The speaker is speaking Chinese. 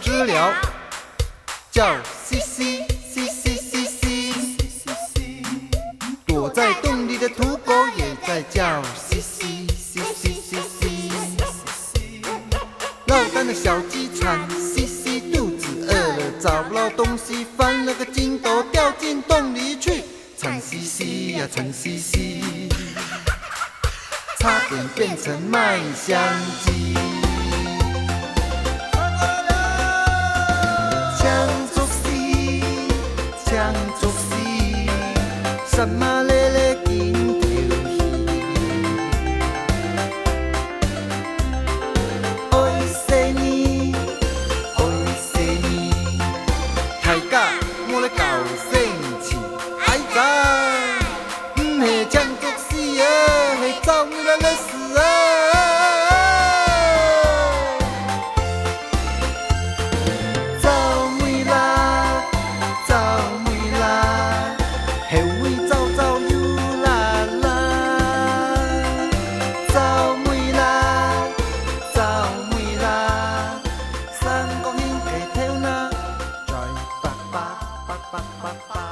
知了，叫西西西西西西，躲在洞里的土狗也在叫西西西西西西，落单的小鸡馋西西，肚子饿了找不到东西，翻了个筋斗掉进洞里去，馋兮兮呀馋兮兮，差点变成麦香鸡。抢竹丝，抢竹丝，什么咧咧紧条鱼？爱死你，爱死你，大家我咧搞生气，哎呀，唔系抢竹丝啊，系找你来勒死啊！三角形嘅跳啦，再八八八八八八。